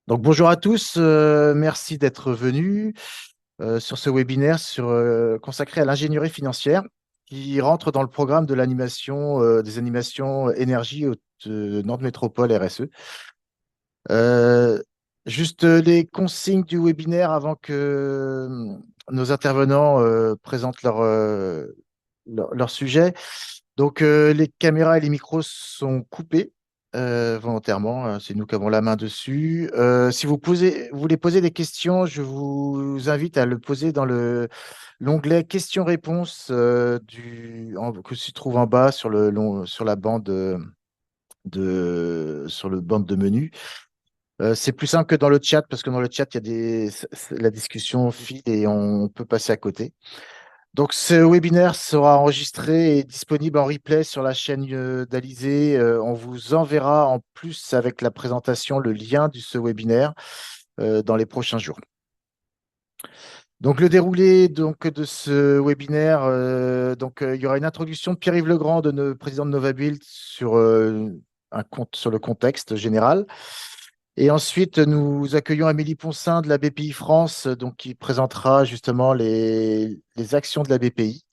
Donc bonjour à tous, merci d'être venus sur ce webinaire consacré à l'ingénierie financière qui rentre dans le programme de l'animation des animations énergie de Nantes Métropole RSE. Euh, Juste les consignes du webinaire avant que nos intervenants présentent leur sujet. Donc, les caméras et les micros sont coupés volontairement. C'est nous qui avons la main dessus. Si vous voulez poser des questions, je vous invite à le poser dans l'onglet questions-réponses que se trouve en bas sur la bande sur le bande de menu. C'est plus simple que dans le chat parce que dans le chat, il y a la discussion file et on peut passer à côté. Donc, ce webinaire sera enregistré et disponible en replay sur la chaîne d'Alizé. On vous enverra en plus avec la présentation le lien de ce webinaire dans les prochains jours. Donc, le déroulé de ce webinaire, il y aura une introduction de Pierre-Yves Legrand, président de Novabuild, sur le contexte général. Et ensuite, nous accueillons Amélie Poncin de la BPI France, qui présentera justement les actions de la BPI.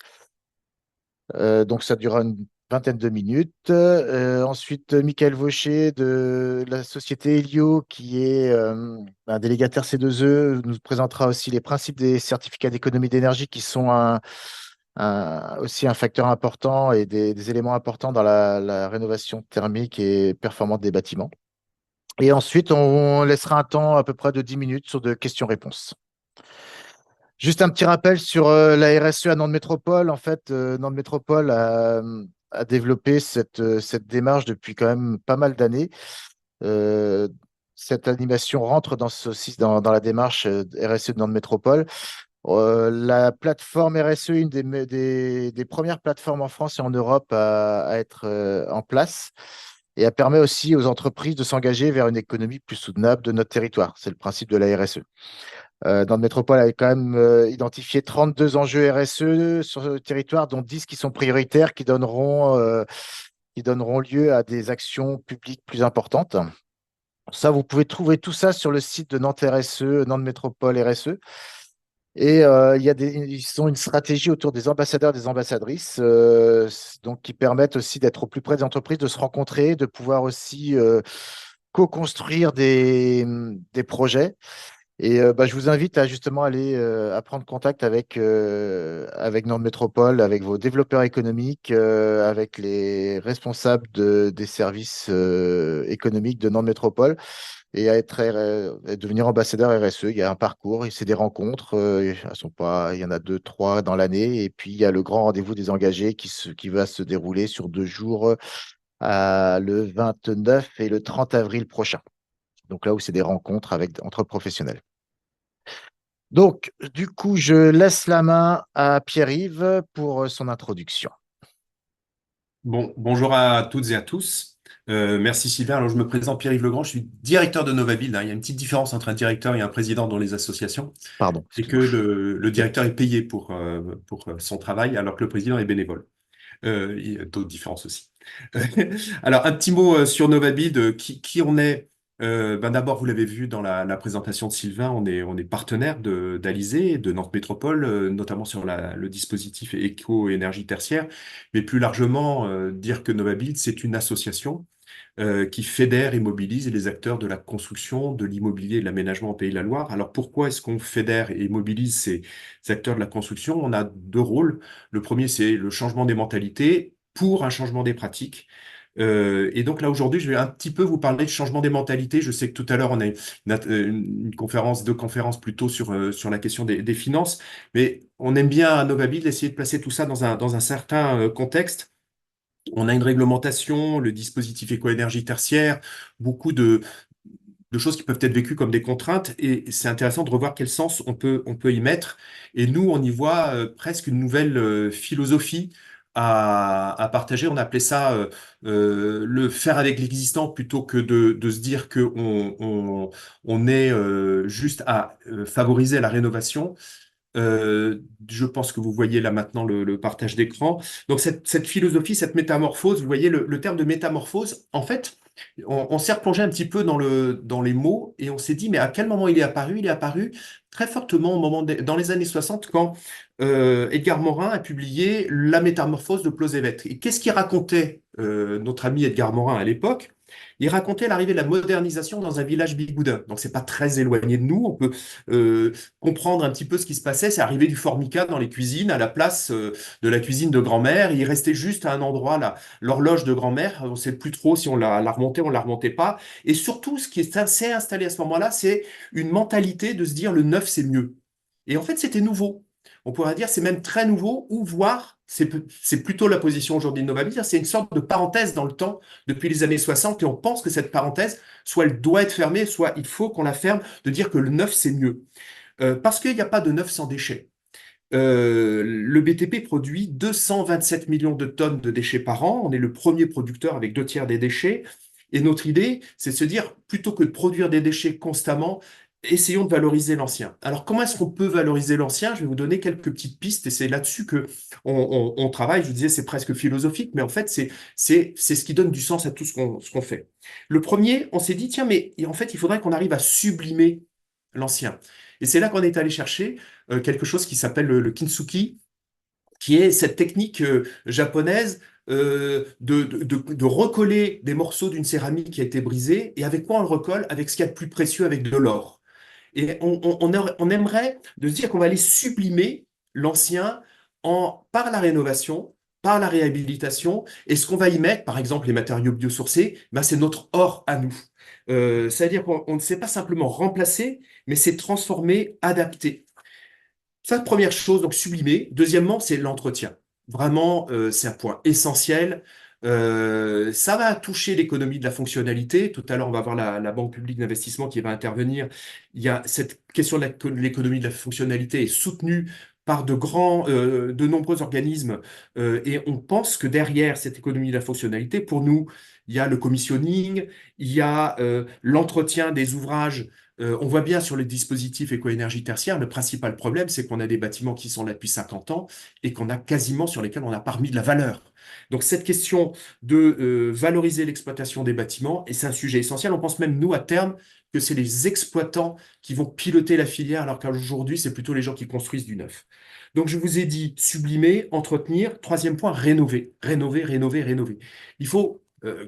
Donc, ça durera une vingtaine de minutes. Ensuite, Michael Vaucher de la société Helio, qui est un délégataire C2E, nous présentera aussi les principes des certificats d'économie d'énergie, qui sont aussi un facteur important et des éléments importants dans la rénovation thermique et performante des bâtiments. Et ensuite, on laissera un temps à peu près de 10 minutes sur de questions-réponses. Juste un petit rappel sur la RSE à Nantes Métropole. En fait, Nantes Métropole a développé cette démarche depuis quand même pas mal d'années. Euh, Cette animation rentre aussi dans la démarche RSE de Nantes Métropole. La plateforme RSE, une des premières plateformes en France et en Europe à être en place. Et elle permet aussi aux entreprises de s'engager vers une économie plus soutenable de notre territoire. C'est le principe de la RSE. Dans le métropole, elle a quand même identifié 32 enjeux RSE sur le territoire, dont 10 qui sont prioritaires, qui donneront lieu à des actions publiques plus importantes. Ça, vous pouvez trouver tout ça sur le site de Nantes RSE, Nantes Métropole RSE. Et ils ont une stratégie autour des ambassadeurs et des ambassadrices, qui permettent aussi d'être au plus près des entreprises, de se rencontrer, de pouvoir aussi co-construire des projets. Et je vous invite à justement aller à prendre contact avec Nantes Métropole, avec vos développeurs économiques, avec les responsables des services économiques de Nantes Métropole et à devenir ambassadeur RSE. Il y a un parcours, et c'est des rencontres. Elles sont pas, il y en a deux, trois dans l'année. Et puis il y a le grand rendez-vous des engagés qui va se dérouler sur 2 jours, le 29 et le 30 avril prochain. Donc là où c'est des rencontres entre professionnels. Donc, du coup, je laisse la main à Pierre-Yves pour son introduction. Bonjour à toutes et à tous. Merci Sylvain. Alors, je me présente Pierre-Yves Legrand, je suis directeur de Novabuild, hein. Il y a une petite différence entre un directeur et un président dans les associations. Pardon, C'est que excuse-moi. le directeur est payé pour son travail, alors que le président est bénévole. Il y a d'autres différences aussi. Alors, un petit mot sur Novabuild, qui on est. D'abord, vous l'avez vu dans la présentation de Sylvain, on est partenaire d'Alizé, de Nantes Métropole, notamment sur le dispositif éco-énergie tertiaire, mais plus largement, dire que Novabuild, c'est une association qui fédère et mobilise les acteurs de la construction, de l'immobilier et de l'aménagement au Pays de la Loire. Alors pourquoi est-ce qu'on fédère et mobilise ces acteurs de la construction? On a deux rôles. Le premier, c'est le changement des mentalités pour un changement des pratiques. Et donc là, aujourd'hui, je vais un petit peu vous parler de changement des mentalités. Je sais que tout à l'heure, on a une conférence, deux conférences plutôt sur la question des finances, mais on aime bien à Novabuild essayer de placer tout ça dans un certain contexte. On a une réglementation, le dispositif éco-énergie tertiaire, beaucoup de choses qui peuvent être vécues comme des contraintes, et c'est intéressant de revoir quel sens on peut y mettre. Et nous, on y voit presque une nouvelle philosophie à partager. On appelait ça le faire avec l'existant plutôt que de se dire que on est juste à favoriser la rénovation. Je pense que vous voyez là maintenant le partage d'écran. Donc cette philosophie, cette métamorphose, vous voyez le terme de métamorphose, en fait, on s'est replongé un petit peu dans les mots et on s'est dit, mais à quel moment il est apparu? Il est apparu très fortement dans les années 60 quand Edgar Morin a publié La métamorphose de Clausewetz. Et qu'est-ce qu'il racontait, notre ami Edgar Morin à l'époque? Il racontait l'arrivée de la modernisation dans un village bigoudin. Donc, c'est pas très éloigné de nous. On peut euh, comprendre un petit peu ce qui se passait. C'est arrivé du formica dans les cuisines à la place de la cuisine de grand-mère. Il restait juste à un endroit, là, l'horloge de grand-mère. On sait plus trop si on la remontait, on la remontait pas. Et surtout, ce qui s'est installé à ce moment-là, c'est une mentalité de se dire le neuf, c'est mieux. Et en fait, c'était nouveau. On pourrait dire c'est même très nouveau, ou voire c'est plutôt la position aujourd'hui de Novabit, c'est une sorte de parenthèse dans le temps depuis les années 60 et on pense que cette parenthèse, soit elle doit être fermée, soit il faut qu'on la ferme, de dire que le neuf c'est mieux. Parce qu'il n'y a pas de neuf sans déchets. Le BTP produit 227 millions de tonnes de déchets par an. On est le premier producteur avec 2 tiers des déchets. Et notre idée, c'est de se dire, plutôt que de produire des déchets constamment, essayons de valoriser l'ancien. Alors, comment est-ce qu'on peut valoriser l'ancien? Je vais vous donner quelques petites pistes et c'est là-dessus que on travaille. Je vous disais, c'est presque philosophique, mais en fait, c'est ce qui donne du sens à tout ce qu'on fait. Le premier, on s'est dit, tiens, mais en fait, il faudrait qu'on arrive à sublimer l'ancien. Et c'est là qu'on est allé chercher quelque chose qui s'appelle le kintsugi, qui est cette technique japonaise de recoller des morceaux d'une céramique qui a été brisée. Et avec quoi on le recolle? Avec ce qu'il y a de plus précieux, avec de l'or. Et on aimerait de se dire qu'on va aller sublimer l'ancien par la rénovation, par la réhabilitation. Et ce qu'on va y mettre, par exemple les matériaux biosourcés, ben c'est notre or à nous. C'est-à-dire qu'on ne sait pas simplement remplacer, mais c'est transformer, adapter. Ça, première chose, donc sublimer. Deuxièmement, c'est l'entretien. Vraiment, c'est un point essentiel. Ça va toucher l'économie de la fonctionnalité. Tout à l'heure, on va voir la Banque publique d'investissement qui va intervenir. Il y a cette question de l'économie de la fonctionnalité est soutenue par de nombreux organismes. Et on pense que derrière cette économie de la fonctionnalité, pour nous, il y a le commissioning, il y a l'entretien des ouvrages. On voit bien sur les dispositifs éco-énergie tertiaire, le principal problème, c'est qu'on a des bâtiments qui sont là depuis 50 ans et qu'on a quasiment sur lesquels on n'a pas remis de la valeur. Donc cette question de valoriser l'exploitation des bâtiments, et c'est un sujet essentiel, on pense même, nous, à terme, que c'est les exploitants qui vont piloter la filière, alors qu'aujourd'hui, c'est plutôt les gens qui construisent du neuf. Donc je vous ai dit sublimer, entretenir. Troisième point, rénover. Rénover, rénover, rénover. Il faut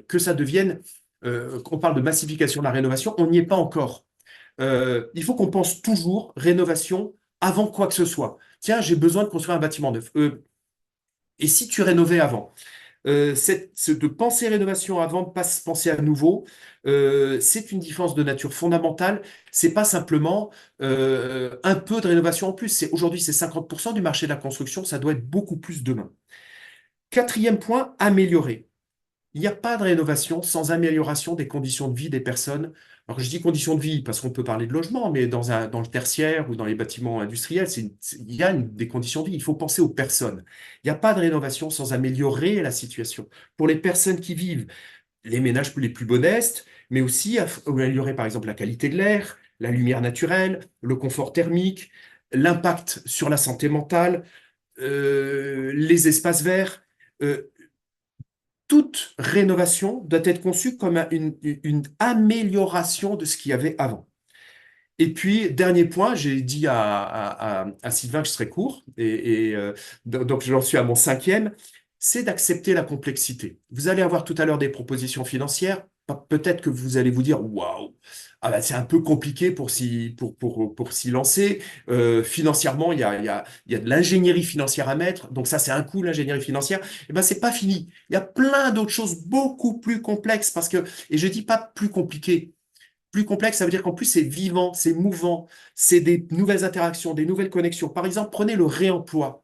que ça devienne, on parle de massification de la rénovation, on n'y est pas encore. Il faut qu'on pense toujours rénovation avant quoi que ce soit. Tiens, j'ai besoin de construire un bâtiment neuf. Et si tu rénovais avant? De penser rénovation avant de pas se penser à nouveau, c'est une différence de nature fondamentale. C'est pas simplement un peu de rénovation en plus. Aujourd'hui, c'est 50% du marché de la construction. Ça doit être beaucoup plus demain. Quatrième point, améliorer. Il n'y a pas de rénovation sans amélioration des conditions de vie des personnes. Alors, je dis conditions de vie parce qu'on peut parler de logement, mais dans le tertiaire ou dans les bâtiments industriels, il y a des conditions de vie. Il faut penser aux personnes. Il n'y a pas de rénovation sans améliorer la situation. Pour les personnes qui vivent, les ménages les plus modestes, mais aussi améliorer par exemple la qualité de l'air, la lumière naturelle, le confort thermique, l'impact sur la santé mentale, les espaces verts. Euh, Toute rénovation doit être conçue comme une amélioration de ce qu'il y avait avant. Et puis, dernier point, j'ai dit à Sylvain que je serais court, donc j'en suis à mon cinquième, c'est d'accepter la complexité. Vous allez avoir tout à l'heure des propositions financières, peut-être que vous allez vous dire, waouh, ah bah, c'est un peu compliqué pour s'y lancer. Financièrement, il y a de l'ingénierie financière à mettre, donc ça c'est un coût, l'ingénierie financière. Et ben c'est pas fini. Il y a plein d'autres choses beaucoup plus complexes et je dis pas plus compliqué. Plus complexe, ça veut dire qu'en plus, c'est vivant, c'est mouvant, c'est des nouvelles interactions, des nouvelles connexions. Par exemple, prenez le réemploi.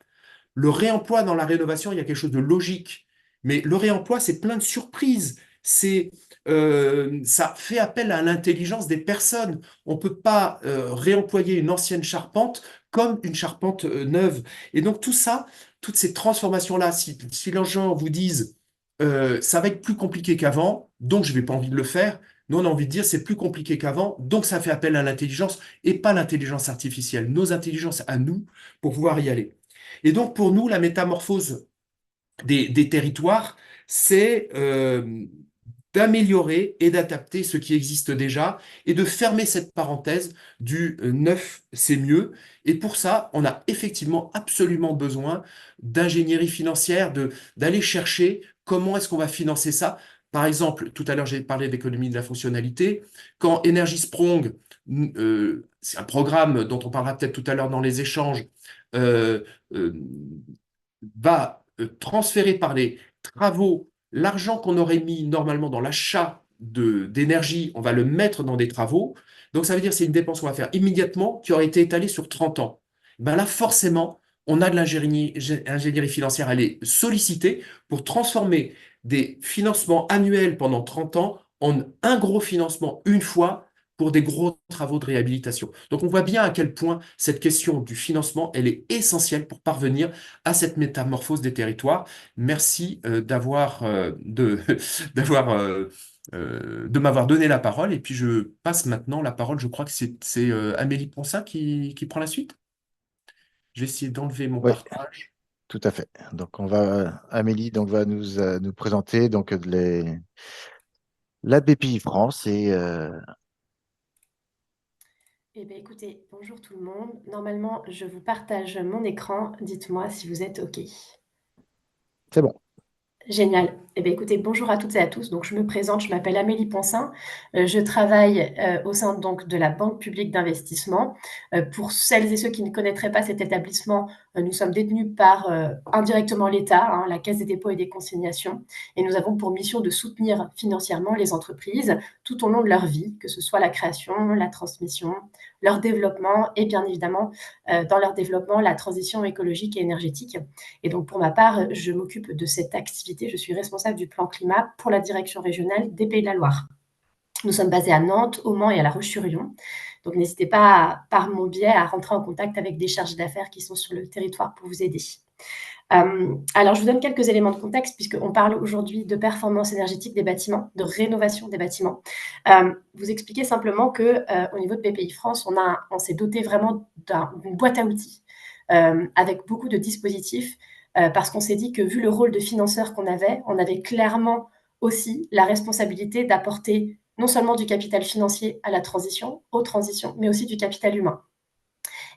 Le réemploi dans la rénovation, il y a quelque chose de logique. Mais le réemploi, c'est plein de surprises. Ça fait appel à l'intelligence des personnes. On ne peut pas réemployer une ancienne charpente comme une charpente neuve. Et donc tout ça, toutes ces transformations-là, si les gens vous disent ça va être plus compliqué qu'avant, donc je n'ai pas envie de le faire, Nous, on a envie de dire, c'est plus compliqué qu'avant, donc ça fait appel à l'intelligence et pas l'intelligence artificielle, nos intelligences à nous pour pouvoir y aller. Et donc, pour nous, la métamorphose des territoires, c'est d'améliorer et d'adapter ce qui existe déjà et de fermer cette parenthèse du neuf, c'est mieux. Et pour ça, on a effectivement absolument besoin d'ingénierie financière, d'aller chercher comment est-ce qu'on va financer ça. Par exemple, tout à l'heure, j'ai parlé d'économie de la fonctionnalité. Quand Energy Sprong, c'est un programme dont on parlera peut-être tout à l'heure dans les échanges, euh, euh, va transférer par les travaux l'argent qu'on aurait mis normalement dans l'achat d'énergie, on va le mettre dans des travaux. Donc ça veut dire que c'est une dépense qu'on va faire immédiatement qui aurait été étalée sur 30 ans. Ben là, forcément, on a de l'ingénierie financière, elle est sollicitée pour transformer des financements annuels pendant 30 ans en un gros financement une fois pour des gros travaux de réhabilitation. Donc on voit bien à quel point cette question du financement, elle est essentielle pour parvenir à cette métamorphose des territoires. Merci de m'avoir donné la parole. Et puis je passe maintenant la parole. Je crois que c'est Amélie Poncin qui prend la suite. Je vais essayer d'enlever mon Oui, partage. tout à fait. Donc, Amélie donc, va nous présenter donc, la BPI France et Eh bien, écoutez, bonjour tout le monde. Normalement, je vous partage mon écran. Dites-moi si vous êtes OK. c'est bon. Génial. Eh bien, écoutez, bonjour à toutes et à tous. Donc, je me présente, je m'appelle Amélie Poncin. Je travaille au sein donc de la Banque publique d'investissement. Pour celles et ceux qui ne connaîtraient pas cet établissement, nous sommes détenus par indirectement l'État, hein, la Caisse des dépôts et des consignations. Et nous avons pour mission de soutenir financièrement les entreprises tout au long de leur vie, que ce soit la création, la transmission, leur développement et bien évidemment, dans leur développement, la transition écologique et énergétique. Et donc, pour ma part, je m'occupe de cette activité. Je suis responsable du plan climat pour la direction régionale des Pays de la Loire. Nous sommes basés à Nantes, au Mans et à La Roche-sur-Yon. Donc, n'hésitez pas, par mon biais, à rentrer en contact avec des chargés d'affaires qui sont sur le territoire pour vous aider. Alors, je vous donne quelques éléments de contexte, puisqu'on parle aujourd'hui de performance énergétique des bâtiments, de rénovation des bâtiments. Vous expliquer simplement qu'au niveau de BPI France, on s'est doté vraiment d'une boîte à outils avec beaucoup de dispositifs, parce qu'on s'est dit que vu le rôle de financeur qu'on avait, on avait clairement aussi la responsabilité d'apporter non seulement du capital financier à la transition, aux transitions, mais aussi du capital humain.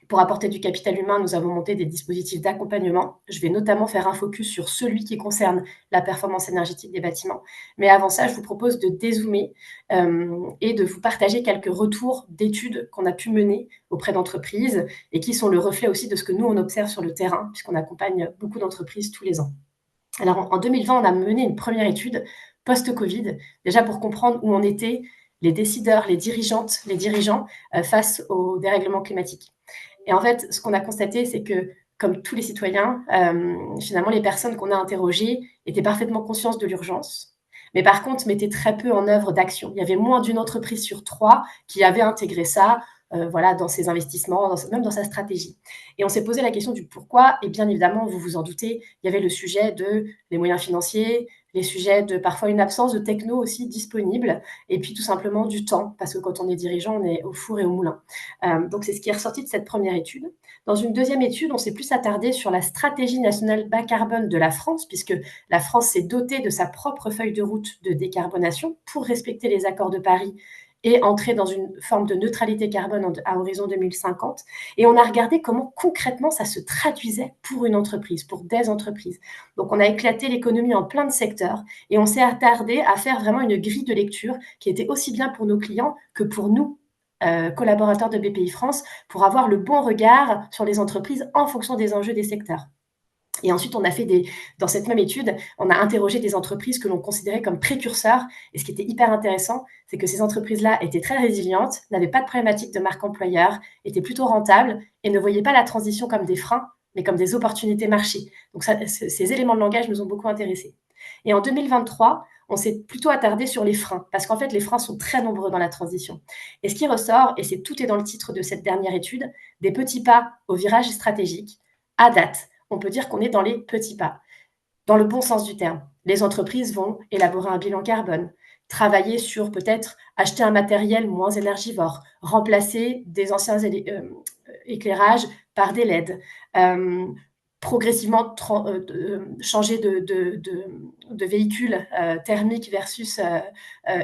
Pour apporter du capital humain, nous avons monté des dispositifs d'accompagnement. Je vais notamment faire un focus sur celui qui concerne la performance énergétique des bâtiments. Mais avant ça, je vous propose de dézoomer et de vous partager quelques retours d'études qu'on a pu mener auprès d'entreprises et qui sont le reflet aussi de ce que nous, on observe sur le terrain, puisqu'on accompagne beaucoup d'entreprises tous les ans. Alors, en 2020, on a mené une première étude post-Covid, déjà pour comprendre où en étaient les décideurs, les dirigeantes, les dirigeants face au dérèglement climatique. Et en fait, ce qu'on a constaté, c'est que, comme tous les citoyens, finalement, les personnes qu'on a interrogées étaient parfaitement conscientes de l'urgence, mais par contre, mettaient très peu en œuvre d'action. Il y avait moins d'une entreprise sur trois qui avait intégré ça, voilà, dans ses investissements, même dans sa stratégie. Et on s'est posé la question du pourquoi, et bien évidemment, vous vous en doutez, il y avait le sujet de les moyens financiers, les sujets de parfois une absence de techno aussi disponible, et puis tout simplement du temps, parce que quand on est dirigeant, on est au four et au moulin. Donc, c'est ce qui est ressorti de cette première étude. Dans une deuxième étude, on s'est plus attardé sur la stratégie nationale bas carbone de la France, puisque la France s'est dotée de sa propre feuille de route de décarbonation pour respecter les accords de Paris et entrer dans une forme de neutralité carbone à horizon 2050. Et on a regardé comment concrètement ça se traduisait pour une entreprise, pour des entreprises. Donc, on a éclaté l'économie en plein de secteurs et on s'est attardé à faire vraiment une grille de lecture qui était aussi bien pour nos clients que pour nous, collaborateurs de BPI France, pour avoir le bon regard sur les entreprises en fonction des enjeux des secteurs. Et ensuite, dans cette même étude, on a interrogé des entreprises que l'on considérait comme précurseurs. Et ce qui était hyper intéressant, c'est que ces entreprises-là étaient très résilientes, n'avaient pas de problématique de marque employeur, étaient plutôt rentables et ne voyaient pas la transition comme des freins, mais comme des opportunités marché. Donc, ces éléments de langage nous ont beaucoup intéressés. Et en 2023, on s'est plutôt attardé sur les freins, parce qu'en fait, les freins sont très nombreux dans la transition. Et ce qui ressort, et tout est dans le titre de cette dernière étude, des petits pas au virage stratégique, à date, on peut dire qu'on est dans les petits pas, dans le bon sens du terme. Les entreprises vont élaborer un bilan carbone, travailler sur peut-être acheter un matériel moins énergivore, remplacer des anciens éclairages par des LED, progressivement changer de véhicule thermique versus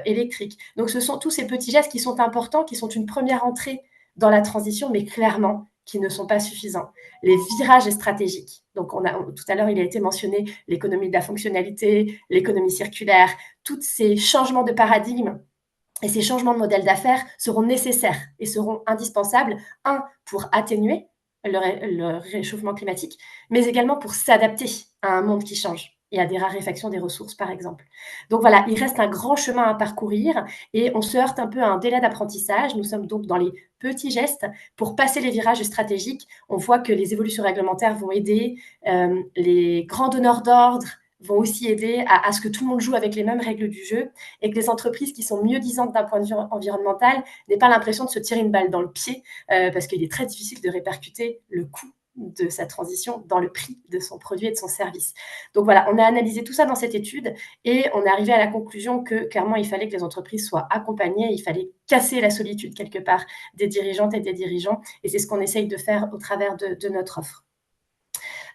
électrique. Donc ce sont tous ces petits gestes qui sont importants, qui sont une première entrée dans la transition, mais clairement qui ne sont pas suffisants. Les virages stratégiques. Donc tout à l'heure, il a été mentionné l'économie de la fonctionnalité, l'économie circulaire, tous ces changements de paradigme et ces changements de modèle d'affaires seront nécessaires et seront indispensables, pour atténuer le réchauffement climatique, mais également pour s'adapter à un monde qui change et à des raréfactions des ressources, par exemple. Donc voilà, il reste un grand chemin à parcourir et on se heurte un peu à un délai d'apprentissage. Nous sommes donc dans les petits gestes pour passer les virages stratégiques. On voit que les évolutions réglementaires vont aider, les grands donneurs d'ordre vont aussi aider à ce que tout le monde joue avec les mêmes règles du jeu et que les entreprises qui sont mieux disantes d'un point de vue environnemental n'aient pas l'impression de se tirer une balle dans le pied parce qu'il est très difficile de répercuter le coût de sa transition dans le prix de son produit et de son service. Donc voilà, on a analysé tout ça dans cette étude et on est arrivé à la conclusion que clairement, il fallait que les entreprises soient accompagnées, il fallait casser la solitude quelque part des dirigeantes et des dirigeants et c'est ce qu'on essaye de faire au travers de notre offre.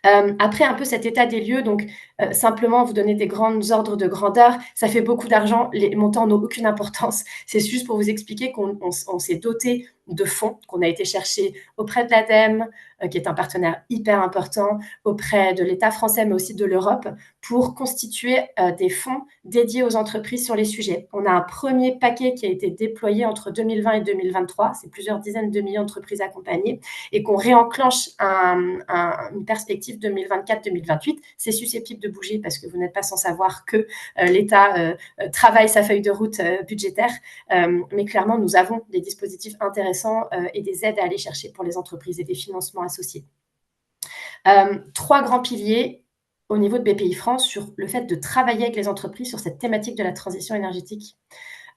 Après un peu cet état des lieux, donc simplement vous donner des grands ordres de grandeur, ça fait beaucoup d'argent, les montants n'ont aucune importance. C'est juste pour vous expliquer qu'on s'est doté de fonds qu'on a été chercher auprès de l'ADEME, qui est un partenaire hyper important, auprès de l'État français, mais aussi de l'Europe, pour constituer des fonds dédiés aux entreprises sur les sujets. On a un premier paquet qui a été déployé entre 2020 et 2023, c'est plusieurs dizaines de millions d'entreprises accompagnées, et qu'on réenclenche une perspective 2024-2028. C'est susceptible de bouger parce que vous n'êtes pas sans savoir que l'État travaille sa feuille de route budgétaire, mais clairement, nous avons des dispositifs intéressants et des aides à aller chercher pour les entreprises et des financements associés. 3 grands piliers au niveau de BPI France sur le fait de travailler avec les entreprises sur cette thématique de la transition énergétique.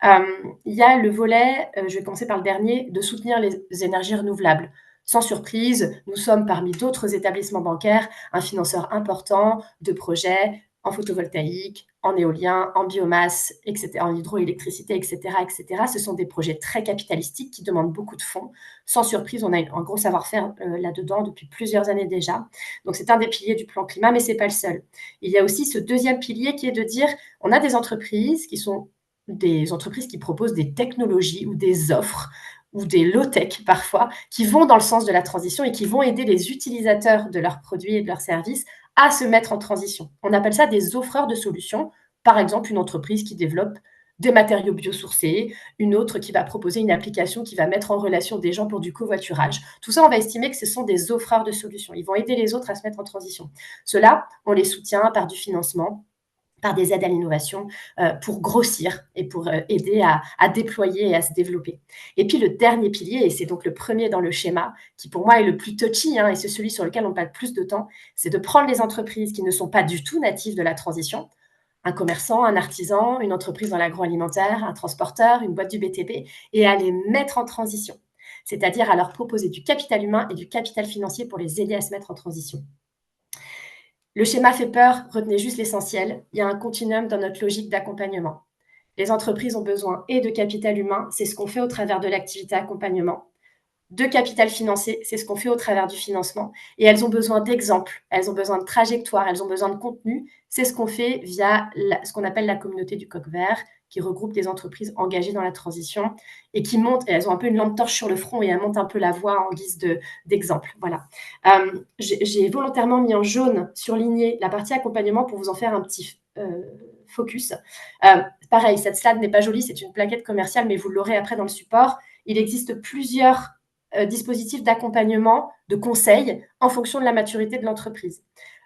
Il y a le volet, je vais commencer par le dernier, de soutenir les énergies renouvelables. Sans surprise, nous sommes parmi d'autres établissements bancaires un financeur important de projets en photovoltaïque, en éolien, en biomasse, etc., en hydroélectricité, etc., etc. Ce sont des projets très capitalistiques qui demandent beaucoup de fonds. Sans surprise, on a un gros savoir-faire là-dedans depuis plusieurs années déjà. Donc, c'est un des piliers du plan climat, mais ce n'est pas le seul. Il y a aussi ce deuxième pilier qui est de dire, on a des entreprises qui sont des entreprises qui proposent des technologies ou des offres ou des low-tech parfois, qui vont dans le sens de la transition et qui vont aider les utilisateurs de leurs produits et de leurs services à se mettre en transition. On appelle ça des offreurs de solutions. Par exemple, une entreprise qui développe des matériaux biosourcés, une autre qui va proposer une application qui va mettre en relation des gens pour du covoiturage. Tout ça, on va estimer que ce sont des offreurs de solutions. Ils vont aider les autres à se mettre en transition. Ceux-là, on les soutient par du financement, par des aides à l'innovation pour grossir et pour aider à déployer et à se développer. Et puis le dernier pilier, et c'est donc le premier dans le schéma, qui pour moi est le plus touchy, et c'est celui sur lequel on passe plus de temps, c'est de prendre les entreprises qui ne sont pas du tout natives de la transition, un commerçant, un artisan, une entreprise dans l'agroalimentaire, un transporteur, une boîte du BTP, et à les mettre en transition, c'est-à-dire à leur proposer du capital humain et du capital financier pour les aider à se mettre en transition. Le schéma fait peur, retenez juste l'essentiel. Il y a un continuum dans notre logique d'accompagnement. Les entreprises ont besoin et de capital humain, c'est ce qu'on fait au travers de l'activité accompagnement, de capital financier, c'est ce qu'on fait au travers du financement, et elles ont besoin d'exemples, elles ont besoin de trajectoires, elles ont besoin de contenu, c'est ce qu'on fait via ce qu'on appelle la communauté du coq vert, qui regroupe des entreprises engagées dans la transition et qui montent, et elles ont un peu une lampe torche sur le front et elles montent un peu la voie en guise d'exemple. Voilà. J'ai volontairement mis en jaune, surligné la partie accompagnement pour vous en faire un petit focus. Pareil, cette slide n'est pas jolie, c'est une plaquette commerciale, mais vous l'aurez après dans le support. Il existe plusieurs dispositifs d'accompagnement, de conseil en fonction de la maturité de l'entreprise.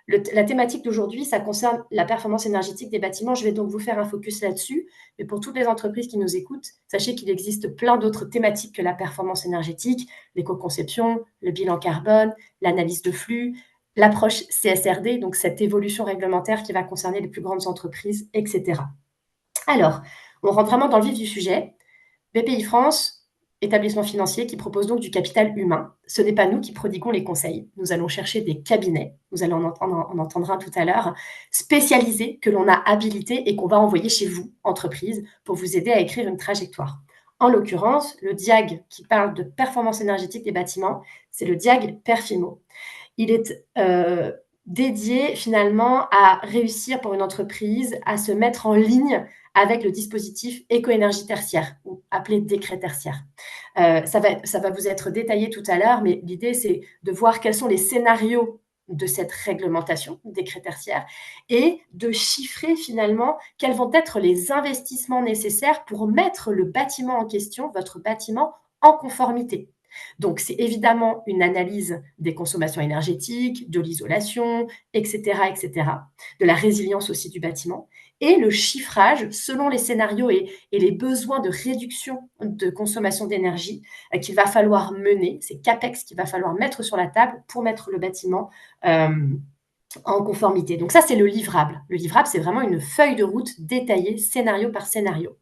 La thématique d'aujourd'hui, ça concerne la performance énergétique des bâtiments. Je vais donc vous faire un focus là-dessus. Mais pour toutes les entreprises qui nous écoutent, sachez qu'il existe plein d'autres thématiques que la performance énergétique, l'éco-conception, le bilan carbone, l'analyse de flux, l'approche CSRD, donc cette évolution réglementaire qui va concerner les plus grandes entreprises, etc. Alors, on rentre vraiment dans le vif du sujet. BPI France, établissement financier qui propose donc du capital humain. Ce n'est pas nous qui prodiguons les conseils. Nous allons chercher des cabinets, vous allez en entendre un tout à l'heure, spécialisés que l'on a habilités et qu'on va envoyer chez vous, entreprise, pour vous aider à écrire une trajectoire. En l'occurrence, le DIAG qui parle de performance énergétique des bâtiments, c'est le DIAG Perfimo. Il est dédié finalement à réussir pour une entreprise à se mettre en ligne avec le dispositif éco-énergie tertiaire, ou appelé décret tertiaire. Ça va vous être détaillé tout à l'heure, mais l'idée, c'est de voir quels sont les scénarios de cette réglementation, décret tertiaire, et de chiffrer finalement quels vont être les investissements nécessaires pour mettre le bâtiment en question, votre bâtiment, en conformité. Donc, c'est évidemment une analyse des consommations énergétiques, de l'isolation, etc., de la résilience aussi du bâtiment, et le chiffrage selon les scénarios et les besoins de réduction de consommation d'énergie qu'il va falloir mener, c'est CAPEX qu'il va falloir mettre sur la table pour mettre le bâtiment en conformité. Donc ça, c'est le livrable. Le livrable, c'est vraiment une feuille de route détaillée, scénario par scénario.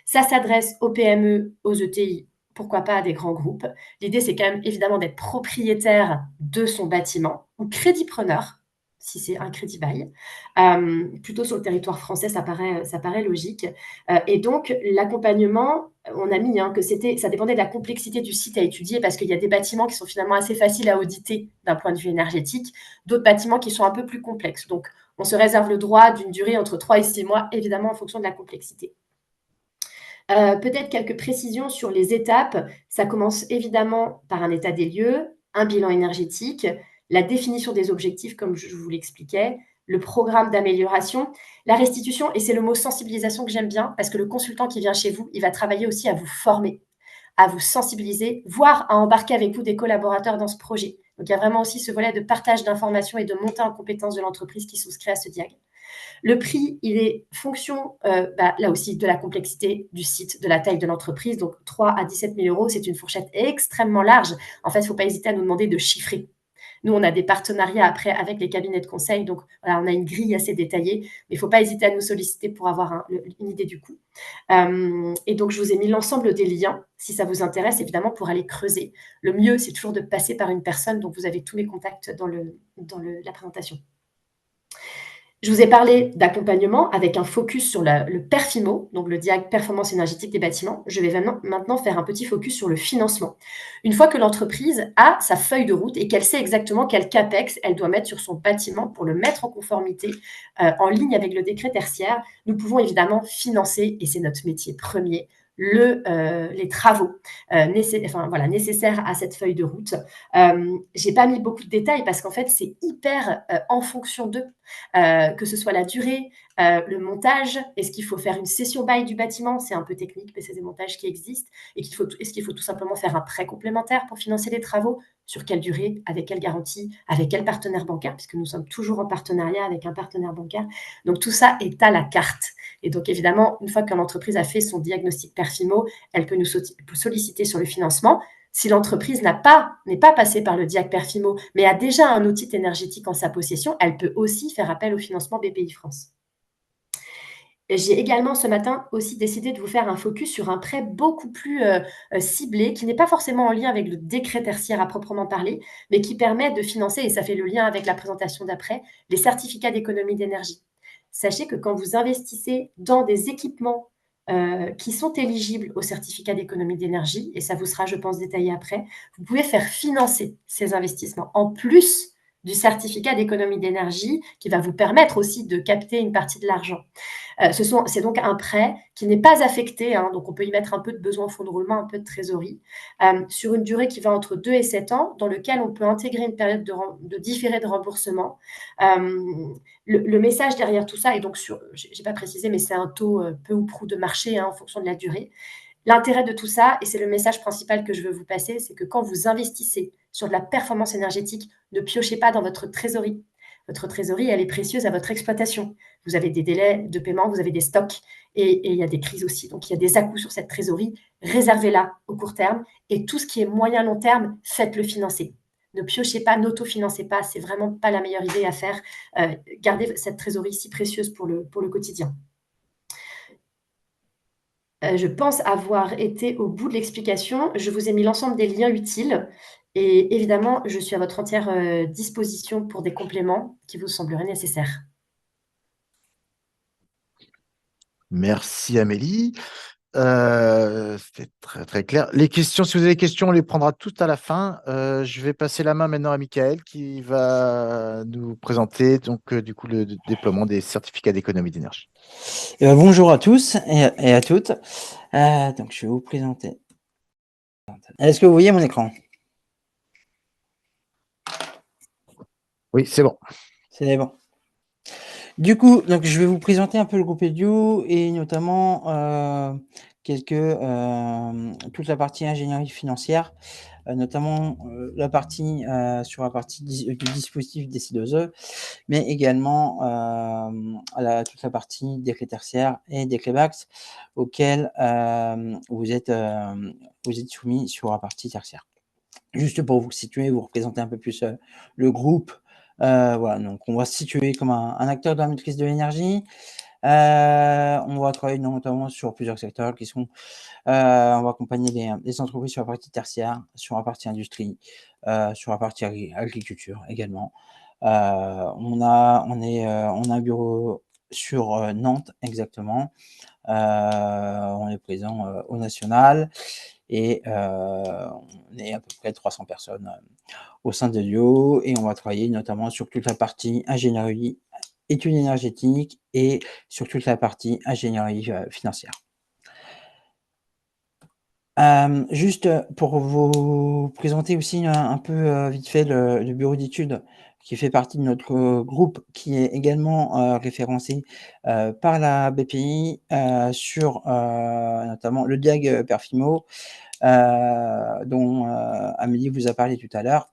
Ça s'adresse aux PME, aux ETI, pourquoi pas à des grands groupes. L'idée, c'est quand même évidemment d'être propriétaire de son bâtiment ou crédit preneur, si c'est un crédit bail. Plutôt sur le territoire français, ça paraît logique. Et donc, l'accompagnement, on a mis que ça dépendait de la complexité du site à étudier parce qu'il y a des bâtiments qui sont finalement assez faciles à auditer d'un point de vue énergétique, d'autres bâtiments qui sont un peu plus complexes. Donc, on se réserve le droit d'une durée entre 3 et 6 mois, évidemment en fonction de la complexité. Peut-être quelques précisions sur les étapes. Ça commence évidemment par un état des lieux, un bilan énergétique, la définition des objectifs, comme je vous l'expliquais, le programme d'amélioration, la restitution, et c'est le mot sensibilisation que j'aime bien, parce que le consultant qui vient chez vous, il va travailler aussi à vous former, à vous sensibiliser, voire à embarquer avec vous des collaborateurs dans ce projet. Donc, il y a vraiment aussi ce volet de partage d'informations et de montée en compétence de l'entreprise qui souscrit à ce diag. Le prix, il est fonction, là aussi, de la complexité du site, de la taille de l'entreprise. Donc, 3 à 17 000 euros, c'est une fourchette extrêmement large. En fait, il ne faut pas hésiter à nous demander de chiffrer. Nous, on a des partenariats après avec les cabinets de conseil. Donc, voilà, on a une grille assez détaillée. Mais il ne faut pas hésiter à nous solliciter pour avoir une idée du coût. Et donc, je vous ai mis l'ensemble des liens, si ça vous intéresse, évidemment, pour aller creuser. Le mieux, c'est toujours de passer par une personne. Donc, vous avez tous mes contacts dans la présentation. Je vous ai parlé d'accompagnement avec un focus sur le Perfimo, donc le diag performance énergétique des bâtiments. Je vais maintenant faire un petit focus sur le financement. Une fois que l'entreprise a sa feuille de route et qu'elle sait exactement quel CAPEX elle doit mettre sur son bâtiment pour le mettre en conformité, en ligne avec le décret tertiaire, nous pouvons évidemment financer, et c'est notre métier premier, les travaux nécessaires à cette feuille de route. J'ai pas mis beaucoup de détails parce qu'en fait, c'est hyper en fonction d'eux. Que ce soit la durée, le montage, est-ce qu'il faut faire une cession bail du bâtiment? C'est un peu technique, mais c'est des montages qui existent. Est-ce qu'il faut tout simplement faire un prêt complémentaire pour financer les travaux? Sur quelle durée? Avec quelle garantie? Avec quel partenaire bancaire? Puisque nous sommes toujours en partenariat avec un partenaire bancaire. Donc, tout ça est à la carte. Et donc, évidemment, une fois que l'entreprise a fait son diagnostic Perfimo, elle peut nous solliciter sur le financement. Si l'entreprise n'est pas passée par le diag Perfimo, mais a déjà un audit énergétique en sa possession, elle peut aussi faire appel au financement BPI France. J'ai également ce matin aussi décidé de vous faire un focus sur un prêt beaucoup plus ciblé, qui n'est pas forcément en lien avec le décret tertiaire à proprement parler, mais qui permet de financer, et ça fait le lien avec la présentation d'après, les certificats d'économie d'énergie. Sachez que quand vous investissez dans des équipements qui sont éligibles au certificat d'économie d'énergie, et ça vous sera, je pense, détaillé après, vous pouvez faire financer ces investissements en plus du certificat d'économie d'énergie qui va vous permettre aussi de capter une partie de l'argent. C'est donc un prêt qui n'est pas affecté, donc on peut y mettre un peu de besoin en fonds de roulement, un peu de trésorerie, sur une durée qui va entre 2 et 7 ans, dans lequel on peut intégrer une période de différé de remboursement. Le message derrière tout ça, et donc je n'ai pas précisé, mais c'est un taux peu ou prou de marché en fonction de la durée. L'intérêt de tout ça, et c'est le message principal que je veux vous passer, c'est que quand vous investissez sur de la performance énergétique, ne piochez pas dans votre trésorerie. Votre trésorerie, elle est précieuse à votre exploitation. Vous avez des délais de paiement, vous avez des stocks et il y a des crises aussi. Donc, il y a des à-coups sur cette trésorerie. Réservez-la au court terme et tout ce qui est moyen-long terme, faites-le financer. Ne piochez pas, n'auto-financez pas. C'est vraiment pas la meilleure idée à faire. Gardez cette trésorerie si précieuse pour le quotidien. Je pense avoir été au bout de l'explication. Je vous ai mis l'ensemble des liens utiles et évidemment, je suis à votre entière disposition pour des compléments qui vous sembleraient nécessaires. Merci Amélie. C'était très très clair. Les questions, si vous avez des questions, on les prendra toutes à la fin. Je vais passer la main maintenant à Michael qui va nous présenter donc du coup le déploiement des certificats d'économie d'énergie. Bonjour à tous et à toutes. Donc, je vais vous présenter. Est-ce que vous voyez mon écran? Oui, c'est bon. C'est bon. Du coup, donc, je vais vous présenter un peu le groupe Edio et notamment toute la partie ingénierie financière, notamment la partie sur la partie du dispositif des C2E, mais également toute la partie des clés tertiaires et des clés BACS auxquelles vous êtes soumis sur la partie tertiaire. Juste pour vous situer, vous représenter un peu plus le groupe. Voilà, donc on va se situer comme un acteur de la maîtrise de l'énergie. On va travailler notamment sur plusieurs secteurs qui sont, on va accompagner les entreprises sur la partie tertiaire, sur la partie industrie, sur la partie agriculture également. On a un bureau sur Nantes exactement. On est présent au national et on est à peu près 300 personnes au sein de Lio et on va travailler notamment sur toute la partie ingénierie, études énergétiques et sur toute la partie ingénierie financière. Juste pour vous présenter aussi un peu vite fait le bureau d'études qui fait partie de notre groupe, qui est également référencé par la BPI sur notamment le DIAG Perfimo, dont Amélie vous a parlé tout à l'heure.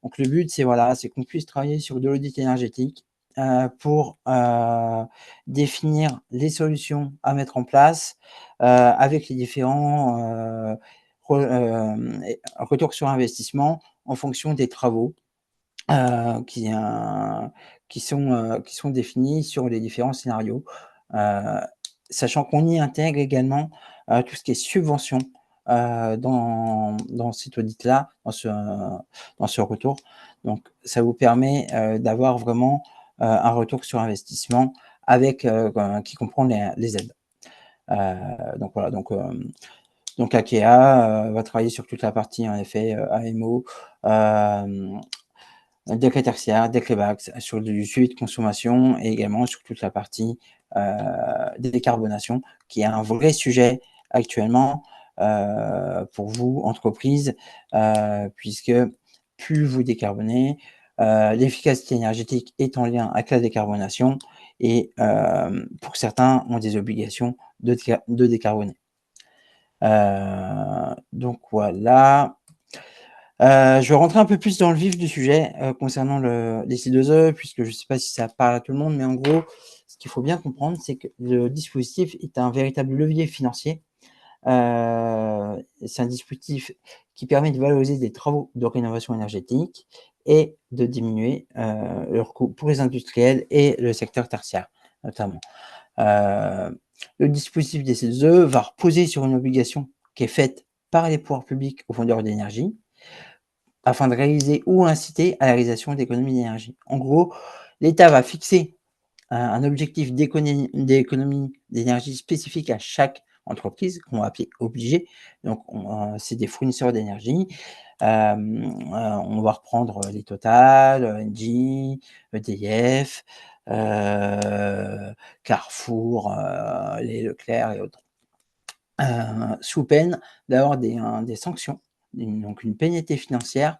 Donc le but, c'est voilà, c'est qu'on puisse travailler sur de l'audit énergétique pour définir les solutions à mettre en place avec les différents retours sur investissement en fonction des travaux qui sont définis sur les différents scénarios, sachant qu'on y intègre également tout ce qui est subvention dans cet audit-là, dans ce retour. Donc, ça vous permet d'avoir vraiment un retour sur investissement avec qui comprend les aides. Donc voilà, donc Akea va travailler sur toute la partie en effet AMO, des clés tertiaires, des clés BACS, sur du suivi de consommation et également sur toute la partie décarbonation, qui est un vrai sujet actuellement pour vous, entreprises, puisque plus vous décarbonez, l'efficacité énergétique est en lien avec la décarbonation et pour certains ont des obligations de décarboner. Donc voilà. Je vais rentrer un peu plus dans le vif du sujet concernant les C2E, puisque je ne sais pas si ça parle à tout le monde, mais en gros, ce qu'il faut bien comprendre, c'est que le dispositif est un véritable levier financier. C'est un dispositif qui permet de valoriser des travaux de rénovation énergétique et de diminuer leurs coûts pour les industriels et le secteur tertiaire, notamment. Le dispositif des C2E va reposer sur une obligation qui est faite par les pouvoirs publics aux fondeurs d'énergie, afin de réaliser ou inciter à la réalisation d'économies d'énergie. En gros, l'État va fixer un objectif d'économie d'énergie spécifique à chaque entreprise, qu'on va appeler obligé. Donc, c'est des fournisseurs d'énergie. On va reprendre les Total, Engie, EDF, Carrefour, les Leclerc et autres. Sous peine d'avoir des sanctions, donc une pénalité financière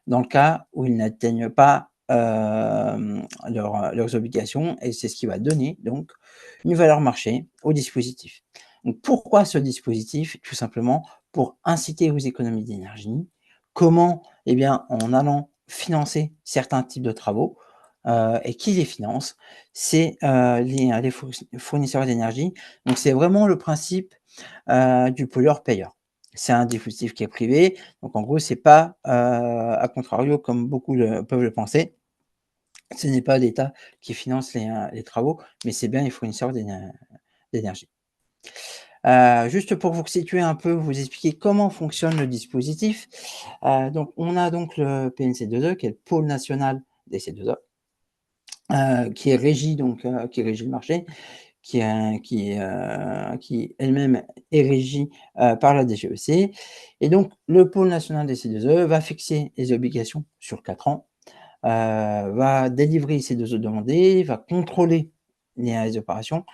dans le cas où ils n'atteignent pas leurs obligations, et c'est ce qui va donner donc une valeur marché au dispositif. Donc pourquoi ce dispositif? Tout simplement pour inciter aux économies d'énergie. Comment? Eh bien, en allant financer certains types de travaux. Et qui les finance? C'est les fournisseurs d'énergie. Donc c'est vraiment le principe du pollueur-payeur. C'est un dispositif qui est privé, donc en gros, c'est pas, à contrario, comme beaucoup peuvent le penser, ce n'est pas l'État qui finance les travaux, mais c'est bien les fournisseurs d'énergie. Juste pour vous situer un peu, vous expliquer comment fonctionne le dispositif. Donc, on a donc le PNC2E, qui est le pôle national des C2E, qui régit le marché, qui elle-même est régie par la DGEC. Et donc, le pôle national des C2E va fixer les obligations sur 4 ans, va délivrer ces 2 demandés, va contrôler les opérations,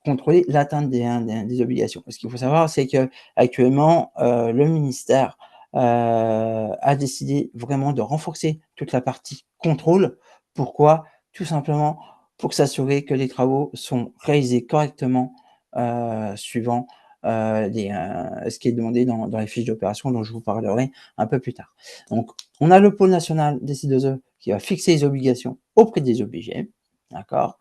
contrôler l'atteinte des obligations. Ce qu'il faut savoir, c'est qu'actuellement, le ministère a décidé vraiment de renforcer toute la partie contrôle. Pourquoi? Tout simplement pour s'assurer que les travaux sont réalisés correctement, suivant ce qui est demandé dans les fiches d'opération, dont je vous parlerai un peu plus tard. Donc, on a le pôle national des C2E qui va fixer les obligations auprès des obligés, d'accord?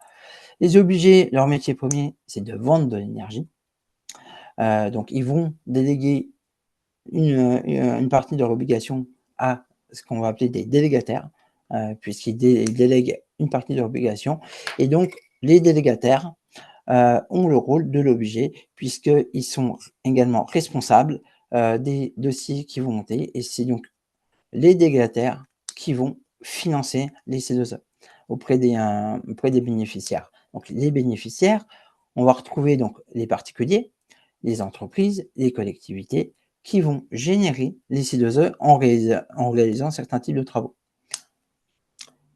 Les obligés, leur métier premier, c'est de vendre de l'énergie. Donc, ils vont déléguer une partie de leur obligation à ce qu'on va appeler des délégataires, puisqu'ils délèguent une partie de leur obligation. Et donc, les délégataires ont le rôle de l'obligé, puisqu'ils sont également responsables des dossiers qui vont monter. Et c'est donc les délégataires qui vont financer les C2E auprès des bénéficiaires. Donc, les bénéficiaires, on va retrouver donc les particuliers, les entreprises, les collectivités qui vont générer les C2E en réalisant certains types de travaux.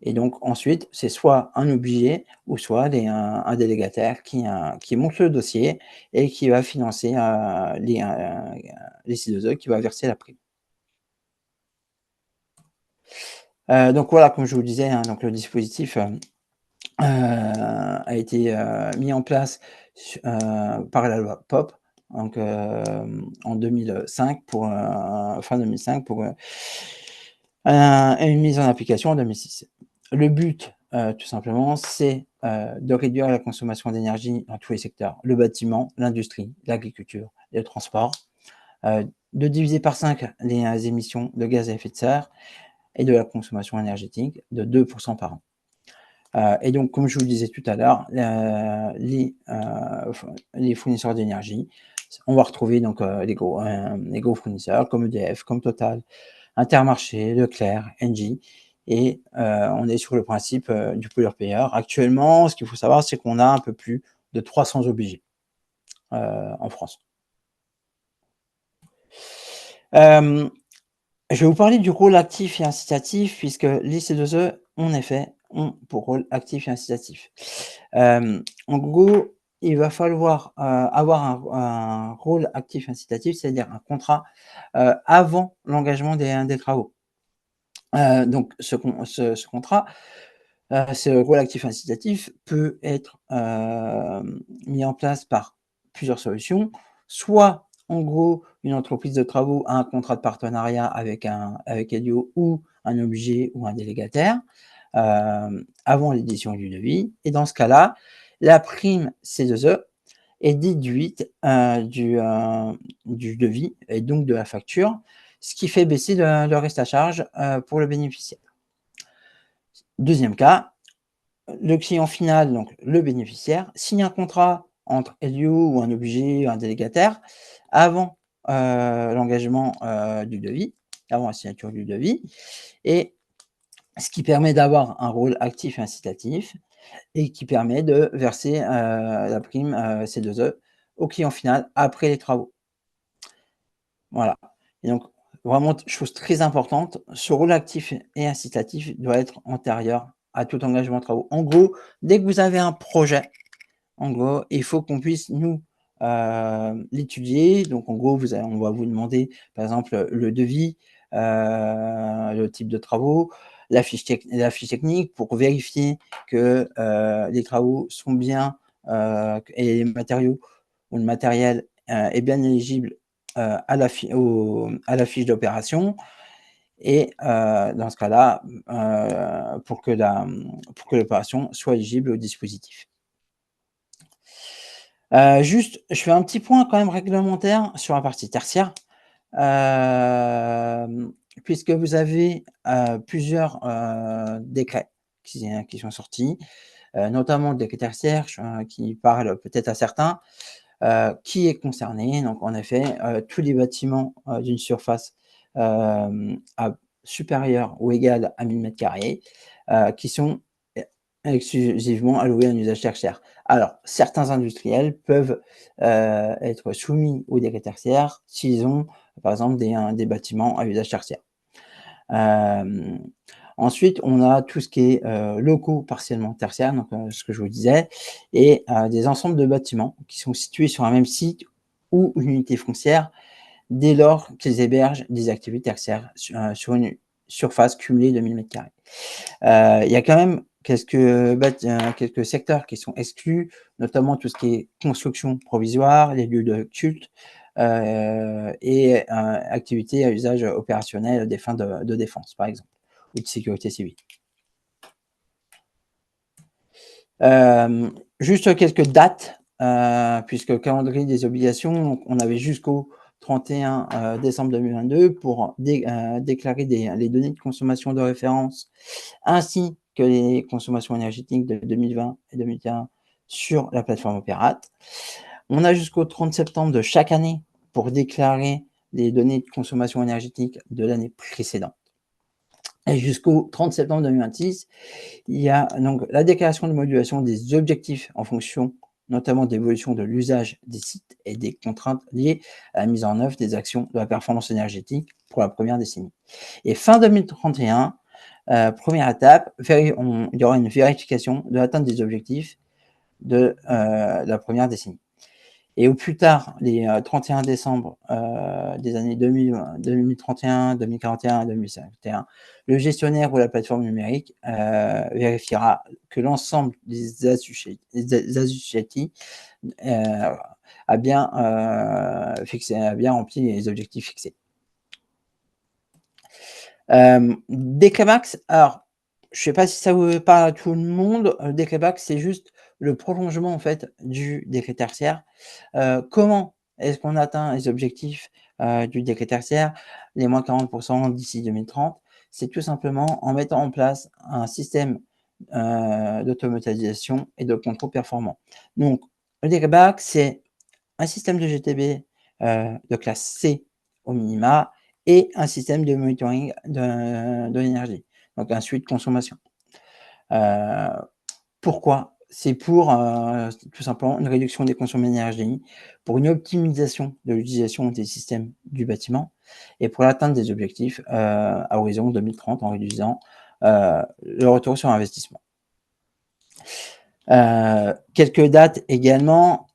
Et donc, ensuite, c'est soit un obligé ou soit un délégataire qui monte le dossier et qui va financer les C2E, qui va verser la prime. Donc voilà, comme je vous le disais, hein, donc le dispositif a été mis en place par la loi POP, donc en 2005 fin 2005 pour une mise en application en 2006. Le but, tout simplement, c'est de réduire la consommation d'énergie dans tous les secteurs, le bâtiment, l'industrie, l'agriculture, le transport, de diviser par 5 les émissions de gaz à effet de serre et de la consommation énergétique de 2% par an. Et donc, comme je vous le disais tout à l'heure, les fournisseurs d'énergie, on va retrouver donc les gros fournisseurs comme EDF, comme Total, Intermarché, Leclerc, Engie, et on est sur le principe du pollueur-payeur. Actuellement, ce qu'il faut savoir, c'est qu'on a un peu plus de 300 obligés en France. Je vais vous parler du rôle actif et incitatif, puisque les C2E, en effet, ont pour rôle actif et incitatif. En gros, il va falloir avoir un rôle actif et incitatif, c'est-à-dire un contrat avant l'engagement des travaux. Donc, ce contrat, ce rôle actif et incitatif peut être mis en place par plusieurs solutions, soit en gros, une entreprise de travaux a un contrat de partenariat avec Elio ou un obligé ou un délégataire avant l'édition du devis. Et dans ce cas-là, la prime C2E est déduite du devis et donc de la facture, ce qui fait baisser le reste à charge pour le bénéficiaire. Deuxième cas, le client final, donc le bénéficiaire, signe un contrat entre Elio ou un obligé, un délégataire, avant l'engagement du devis, avant la signature du devis, et ce qui permet d'avoir un rôle actif et incitatif, et qui permet de verser la prime C2E au client final après les travaux. Voilà. Et donc, vraiment, chose très importante, ce rôle actif et incitatif doit être antérieur à tout engagement de travaux. En gros, dès que vous avez un projet, en gros, il faut qu'on puisse nous l'étudier. Donc, en gros, on va vous demander, par exemple, le devis, le type de travaux, la fiche technique pour vérifier que les travaux sont bien et les matériaux ou le matériel est bien éligible à la fiche d'opération. Et dans ce cas-là, pour que l'opération soit éligible au dispositif. Juste, je fais un petit point quand même réglementaire sur la partie tertiaire, puisque vous avez plusieurs décrets qui sont sortis, notamment le décret tertiaire qui parle peut-être à certains, Qui est concerné? Donc, en effet, tous les bâtiments d'une surface supérieure ou égale à 1000 m² qui sont exclusivement alloués à un usage tertiaire. Alors, certains industriels peuvent être soumis au décret tertiaire s'ils ont, par exemple, des bâtiments à usage tertiaire. Ensuite, on a tout ce qui est locaux partiellement tertiaires, donc ce que je vous disais, et des ensembles de bâtiments qui sont situés sur un même site ou une unité foncière dès lors qu'ils hébergent des activités tertiaires sur une surface cumulée de 1000 m². Il y a quand même quelques secteurs qui sont exclus, notamment tout ce qui est construction provisoire, les lieux de culte et activités à usage opérationnel des fins de défense, par exemple, ou de sécurité civile. Juste quelques dates, puisque le calendrier des obligations, on avait jusqu'au 31 décembre 2022 pour déclarer les données de consommation de référence ainsi que les consommations énergétiques de 2020 et 2021 sur la plateforme Opérate. On a jusqu'au 30 septembre de chaque année pour déclarer les données de consommation énergétique de l'année précédente. Et jusqu'au 30 septembre 2026, il y a donc la déclaration de modulation des objectifs en fonction notamment de l'évolution de l'usage des sites et des contraintes liées à la mise en œuvre des actions de la performance énergétique pour la première décennie. Et fin 2031, première étape, il y aura une vérification de l'atteinte des objectifs de la première décennie. Et au plus tard, les 31 décembre des années 2031, 2041 et 2051, le gestionnaire ou la plateforme numérique vérifiera que l'ensemble des assujettis a bien rempli les objectifs fixés. Décret max, alors je ne sais pas si ça vous parle à tout le monde. Le décret max, c'est juste le prolongement en fait du décret tertiaire. Comment est-ce qu'on atteint les objectifs du décret tertiaire, les moins 40% d'ici 2030? C'est tout simplement en mettant en place un système d'automatisation et de contrôle performant. Donc, le décret max, c'est un système de GTB de classe C au minima et un système de monitoring de l'énergie, donc un suivi de consommation. Pourquoi? C'est pour tout simplement une réduction des consommations d'énergie, pour une optimisation de l'utilisation des systèmes du bâtiment et pour l'atteinte des objectifs à horizon 2030 en réduisant le retour sur investissement. Quelques dates également,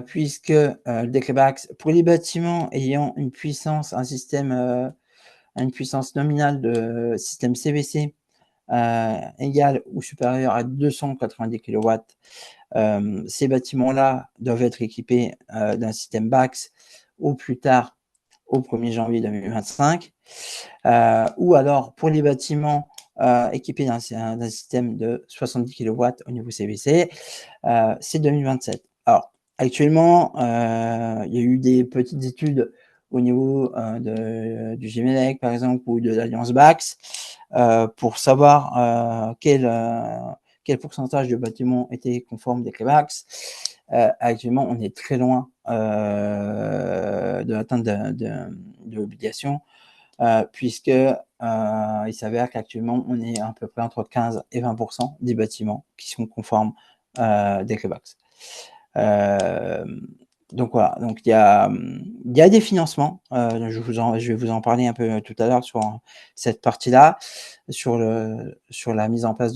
puisque le décret max pour les bâtiments ayant une puissance, une puissance nominale de système CVC égale ou supérieure à 290 kW, ces bâtiments-là doivent être équipés d'un système BACS au plus tard au 1er janvier 2025, ou alors pour les bâtiments équipés d'un système de 70 kW au niveau CVC, c'est 2027. Alors, actuellement, il y a eu des petites études au niveau du GMELEC, par exemple, ou de l'Alliance BACS, pour savoir quel pourcentage de bâtiments étaient conformes des BACS. Actuellement, on est très loin de l'atteinte de l'obligation, puisque il s'avère qu'actuellement, on est à peu près entre 15 et 20% des bâtiments qui sont conformes des BACS. Donc voilà, donc il y a des financements, je vais vous en parler un peu tout à l'heure sur cette partie-là, sur la mise en place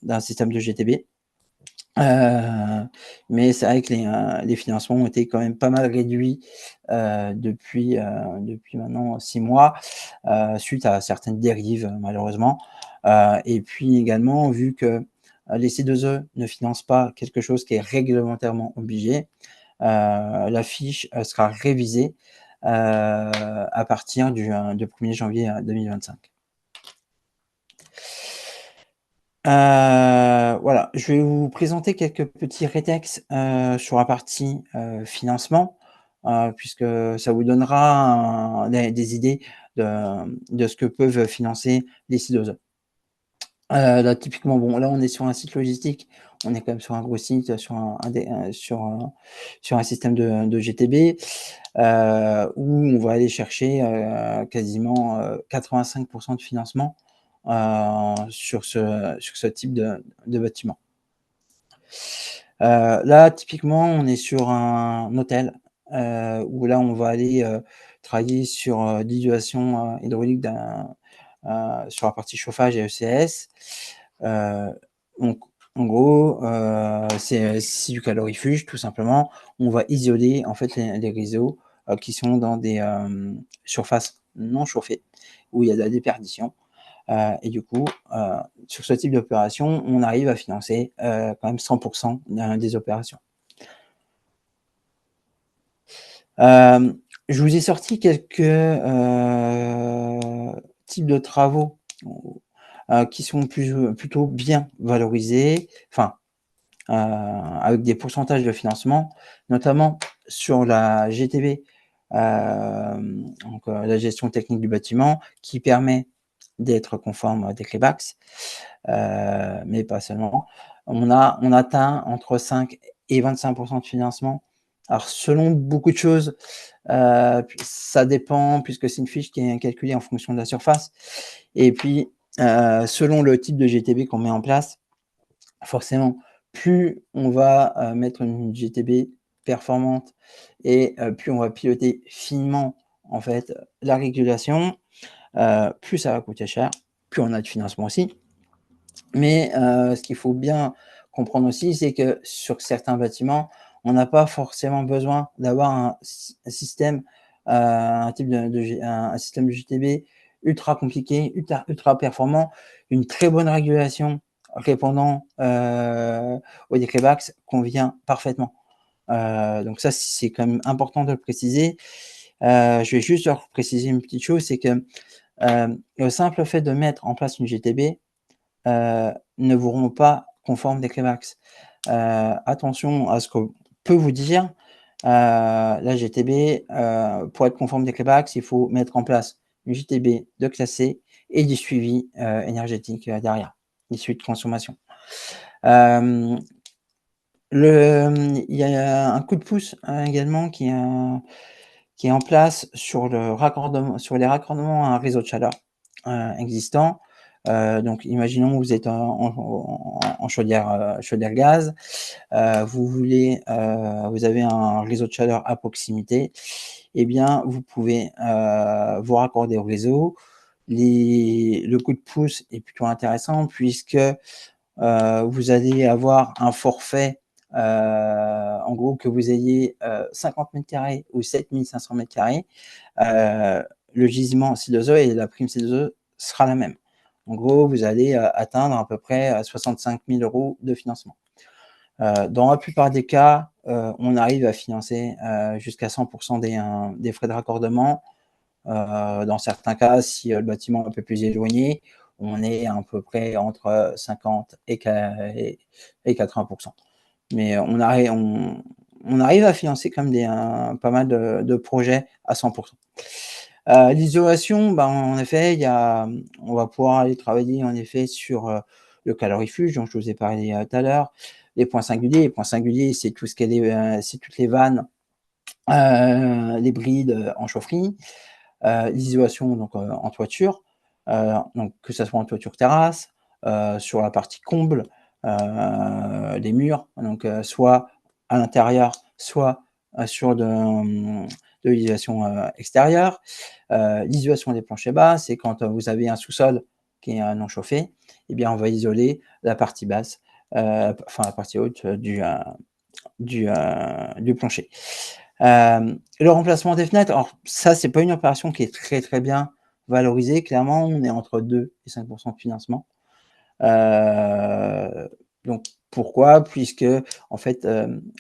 d'un système de GTB. Mais c'est vrai que les financements ont été quand même pas mal réduits depuis maintenant 6 mois, suite à certaines dérives malheureusement. Et puis également, vu que les C2E ne financent pas quelque chose qui est réglementairement obligé, la fiche sera révisée à partir du 1er janvier 2025. Voilà, je vais vous présenter quelques petits rétex sur la partie financement, puisque ça vous donnera des idées de ce que peuvent financer les C2E. Là, typiquement, bon, là, on est sur un site logistique. On est quand même sur un gros site, sur un système de GTB, où on va aller chercher quasiment 85% de financement sur ce type de bâtiment. Là, typiquement, on est sur un hôtel où là, on va aller travailler sur l'isolation hydraulique sur la partie chauffage et ECS. Donc, en gros, c'est du calorifuge, tout simplement. On va isoler en fait les réseaux qui sont dans des surfaces non chauffées, où il y a de la déperdition. Et du coup, sur ce type d'opération, on arrive à financer quand même 100% des opérations. Je vous ai sorti quelques types de travaux qui sont plutôt bien valorisés, enfin, avec des pourcentages de financement, notamment sur la GTB, donc la gestion technique du bâtiment, qui permet d'être conforme à des clébaks, mais pas seulement. On atteint entre 5 et 25% de financement. Alors, selon beaucoup de choses, ça dépend, puisque c'est une fiche qui est calculée en fonction de la surface. Et puis, selon le type de GTB qu'on met en place, forcément, plus on va mettre une GTB performante et plus on va piloter finement en fait la régulation, plus ça va coûter cher, plus on a de financement aussi. Mais ce qu'il faut bien comprendre aussi, c'est que sur certains bâtiments, on n'a pas forcément besoin d'avoir un système, un système de GTB ultra compliqué, ultra performant, une très bonne régulation répondant aux decrébax convient parfaitement. Donc ça, c'est quand même important de le préciser. Je vais juste leur préciser une petite chose, c'est que le simple fait de mettre en place une GTB ne vous rend pas conforme des clébaks. Attention à ce que peut vous dire la GTB. Pour être conforme des clébaks, il faut mettre en place une GTB de classe C et du suivi énergétique derrière, des suivis de consommation. Il y a un coup de pouce également qui est en place sur les raccordements à un réseau de chaleur existant. Donc, imaginons que vous êtes en chaudière gaz, vous avez un réseau de chaleur à proximité, eh bien, vous pouvez vous raccorder au réseau. Le coup de pouce est plutôt intéressant puisque vous allez avoir un forfait, en gros, que vous ayez 50 mètres carrés ou 7500 mètres carrés, le gisement C2E et la prime C2E sera la même. En gros, vous allez atteindre à peu près 65 000 € de financement. Dans la plupart des cas, on arrive à financer jusqu'à 100% des frais de raccordement. Dans certains cas, si le bâtiment est un peu plus éloigné, on est à peu près entre 50 et 80%. Mais on arrive à financer quand même pas mal de projets à 100%. L'isolation, en effet, on va pouvoir aller travailler en effet sur le calorifuge dont je vous ai parlé tout à l'heure. Les points singuliers. Les points singuliers, c'est toutes les vannes, les brides en chaufferie. L'isolation donc en toiture, donc que ce soit en toiture terrasse, sur la partie comble des murs, donc soit à l'intérieur, soit sur de l'isolation extérieure. L'isolation des planchers bas, c'est quand vous avez un sous-sol qui est non chauffé, eh bien on va isoler la partie basse, enfin la partie haute du plancher. Le remplacement des fenêtres, alors ça, c'est pas une opération qui est très, très bien valorisée. Clairement, on est entre 2 et 5% de financement. Donc pourquoi? Puisque en fait,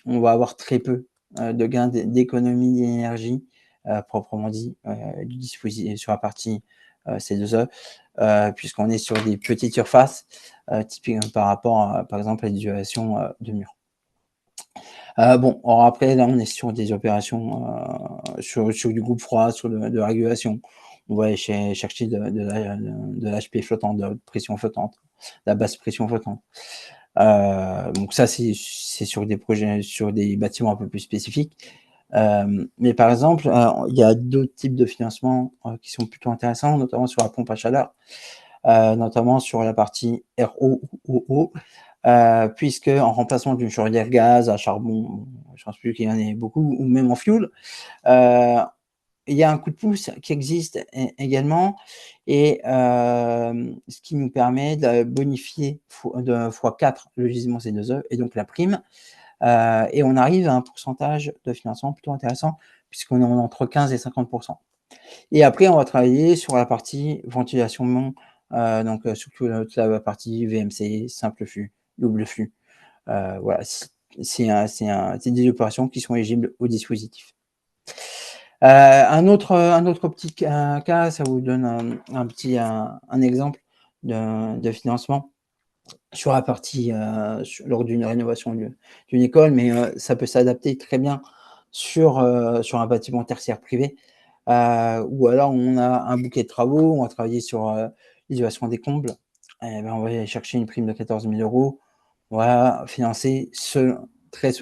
on va avoir très peu de gains d'économie d'énergie, proprement dit, du dispositif sur la partie C2E, puisqu'on est sur des petites surfaces, typiquement par rapport, par exemple, à l'isolation de murs. Bon, alors après, là, on est sur des opérations sur du groupe froid, sur de régulation. on va aller chercher de l'HP flottant, de pression flottante, de la basse pression flottante. Donc ça, c'est sur des projets, sur des bâtiments un peu plus spécifiques. Mais par exemple, il y a d'autres types de financement qui sont plutôt intéressants, notamment sur la pompe à chaleur, notamment sur la partie RO, puisque en remplacement d'une chaudière gaz à charbon, je pense plus qu'il y en ait beaucoup, ou même en fuel, il y a un coup de pouce qui existe également, et ce qui nous permet de bonifier de x4 le gisement C2E et donc la prime. Et on arrive à un pourcentage de financement plutôt intéressant, puisqu'on est entre 15 et 50%. Et après, on va travailler sur la partie ventilation, donc surtout toute la partie VMC, simple flux, double flux. Voilà, c'est des opérations qui sont éligibles au dispositif. Un autre petit cas, ça vous donne un exemple de financement sur la partie lors d'une rénovation d'une école, mais ça peut s'adapter très bien sur un bâtiment tertiaire privé, ou alors on a un bouquet de travaux, on va travailler sur l'isolation des combles, et ben on va aller chercher une prime de 14 000 €, on va financer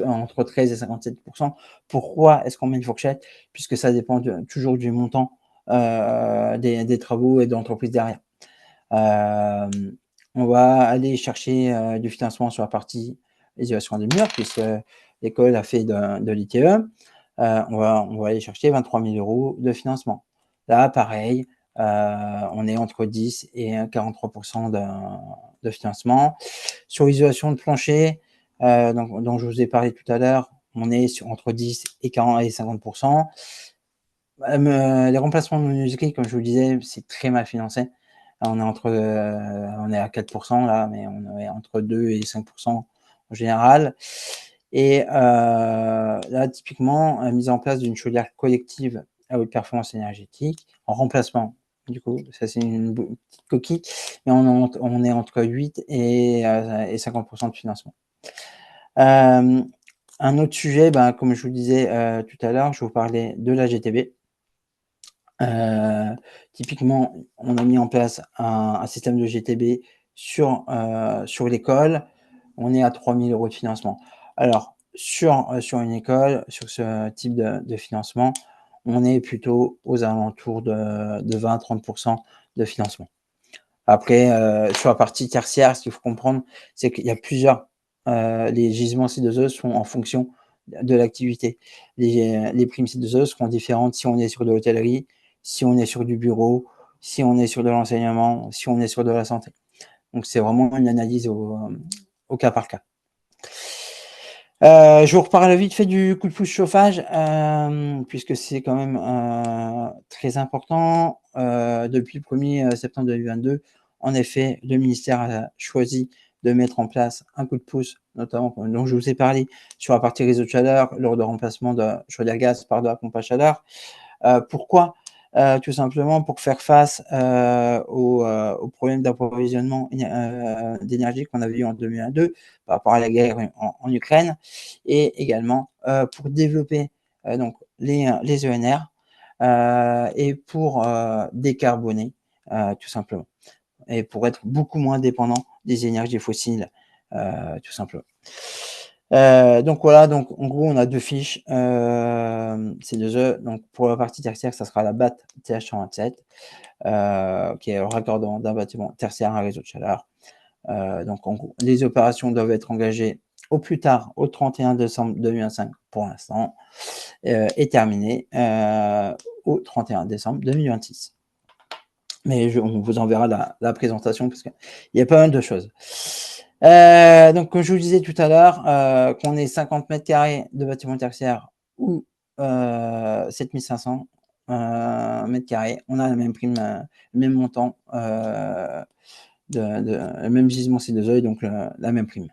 entre 13 et 57%. Pourquoi est-ce qu'on met une fourchette? Puisque ça dépend toujours du montant des travaux et de l'entreprise derrière. On va aller chercher du financement sur la partie isolation des murs, puisque l'école a fait de l'ITE. On va aller chercher 23 000 € de financement. Là, pareil, on est entre 10 et 43% de financement. Sur l'isolation de plancher, dont je vous ai parlé tout à l'heure, on est entre 10 et 40 et 50%. Les remplacements de menuiserie, comme je vous le disais, c'est très mal financé. On est à 4% là, mais on est entre 2 et 5% en général. Et là, typiquement, la mise en place d'une chaudière collective à haute performance énergétique en remplacement. Du coup, ça c'est une petite coquille, mais on est entre 8 et 50% de financement. Un autre sujet, comme je vous disais tout à l'heure, je vous parlais de la GTB. Typiquement, on a mis en place un système de GTB sur l'école. On est à 3 000 € de financement. Alors, sur une école, sur ce type de financement, on est plutôt aux alentours de 20-30% de financement. Après, sur la partie tertiaire, ce qu'il faut comprendre, c'est qu'il y a les gisements C2E sont en fonction de l'activité. Les primes C2E seront différentes si on est sur de l'hôtellerie, si on est sur du bureau, si on est sur de l'enseignement, si on est sur de la santé. Donc, c'est vraiment une analyse au cas par cas. Je vous reparle vite fait du coup de pouce chauffage, puisque c'est quand même très important. Depuis le 1er septembre 2022, en effet, le ministère a choisi de mettre en place un coup de pouce, notamment dont je vous ai parlé, sur la partie réseau de chaleur, lors de remplacement de chaudière gaz par de la pompe à chaleur. Pourquoi? Tout simplement pour faire face aux problèmes d'approvisionnement d'énergie qu'on avait eu en 2022 par rapport à la guerre en Ukraine, et également pour développer donc les ENR et pour décarboner tout simplement, et pour être beaucoup moins dépendant des énergies fossiles tout simplement. Donc voilà, donc en gros on a deux fiches C2E. Donc pour la partie tertiaire, ça sera la BAT TH127, qui est le raccordement d'un bâtiment tertiaire à un réseau de chaleur. Donc en gros, les opérations doivent être engagées au plus tard au 31 décembre 2025 pour l'instant, et terminées au 31 décembre 2026. Mais on vous enverra la présentation parce qu'il y a pas mal de choses. Donc, comme je vous disais tout à l'heure, qu'on ait 50 mètres carrés de bâtiment tertiaire ou 7500 mètres carrés, on a la même prime, le même montant, le même gisement C2E, et donc la même prime.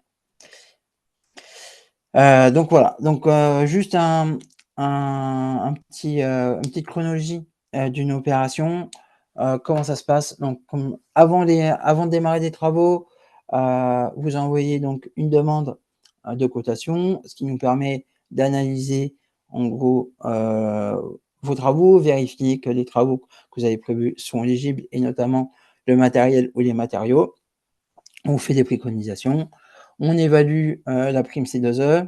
Donc voilà, donc juste une petite chronologie d'une opération. Comment ça se passe? Donc, avant de démarrer des travaux, vous envoyez donc une demande de cotation, ce qui nous permet d'analyser en gros vos travaux, vérifier que les travaux que vous avez prévus sont éligibles, et notamment le matériel ou les matériaux. On fait des préconisations, on évalue la prime C2E.